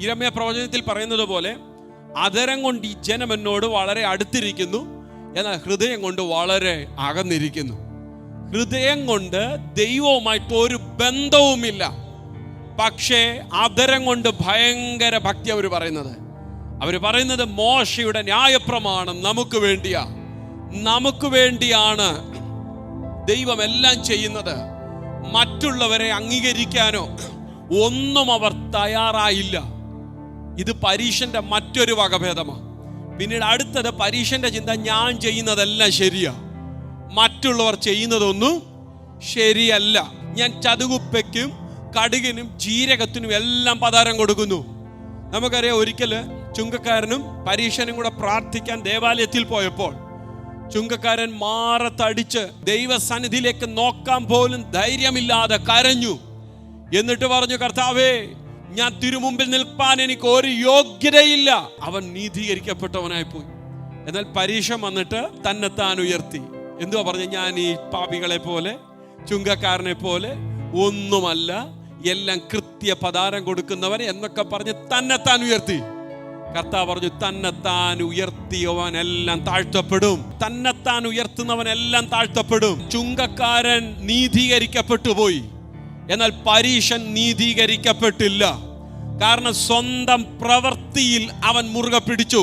യിരെമ്യാ പ്രവചനത്തിൽ പറയുന്നത് പോലെ അധരം കൊണ്ട് ഈ ജനം എന്നോട് വളരെ അടുത്തിരിക്കുന്നു, എന്നാൽ ഹൃദയം കൊണ്ട് വളരെ അകന്നിരിക്കുന്നു. ഹൃദയം കൊണ്ട് ദൈവവുമായിട്ട് ഒരു ബന്ധവുമില്ല, പക്ഷേ അധരം കൊണ്ട് ഭയങ്കര ഭക്തി അവർ പറയുന്നത് മോശയുടെ ന്യായപ്രമാണം നമുക്ക് വേണ്ടിയാണ് ദൈവം എല്ലാം ചെയ്യുന്നത്. മറ്റുള്ളവരെ അംഗീകരിക്കാനോ ഒന്നും അവർ തയ്യാറായില്ല. ഇത് പരീക്ഷന്റെ മറ്റൊരു വകഭേദമാണ്. പിന്നീട് അടുത്തത് പരീക്ഷന്റെ ചിന്ത, ഞാൻ ചെയ്യുന്നതെല്ലാം ശരിയാ, മറ്റുള്ളവർ ചെയ്യുന്നതൊന്നും ശരിയല്ല. ഞാൻ ചതുകുപ്പയ്ക്കും കടുകിനും ജീരകത്തിനും എല്ലാം പതാരം കൊടുക്കുന്നു. നമുക്കറിയാം, ഒരിക്കല് ചുങ്കക്കാരനും പരീക്ഷനും കൂടെ പ്രാർത്ഥിക്കാൻ ദേവാലയത്തിൽ പോയപ്പോൾ ചുങ്കക്കാരൻ മാറത്തടിച്ച് ദൈവസന്നിധിയിലേക്ക് നോക്കാൻ പോലും ധൈര്യമില്ലാതെ കരഞ്ഞു. എന്നിട്ട് പറഞ്ഞു, കർത്താവേ, ഞാൻ തിരുമുമ്പിൽ നിൽപ്പാൻ എനിക്ക് ഒരു യോഗ്യതയില്ല. അവൻ നീതീകരിക്കപ്പെട്ടവനായി പോയി. എന്നാൽ പരീക്ഷ വന്നിട്ട് തന്നെത്താൻ ഉയർത്തി. എന്തുവാ പറഞ്ഞു? ഞാൻ ഈ പാപികളെ പോലെ, ചുങ്കക്കാരനെ പോലെ ഒന്നുമല്ല, എല്ലാം കൃത്യ പതാരം കൊടുക്കുന്നവൻ എന്നൊക്കെ പറഞ്ഞ് തന്നെത്താൻ ഉയർത്തി. കർത്താവ് പറഞ്ഞു, തന്നെത്താൻ ഉയർത്തിയവനെല്ലാം താഴ്ത്തപ്പെടും, തന്നെത്താൻ ഉയർത്തുന്നവനെല്ലാം താഴ്ത്തപ്പെടും. ചുങ്കക്കാരൻ നീതീകരിക്കപ്പെട്ടു പോയി, എന്നാൽ പരീശൻ നീതീകരിക്കപ്പെട്ടില്ല. കാരണം സ്വന്തം പ്രവൃത്തിയിൽ അവൻ മുറുകെ പിടിച്ചു.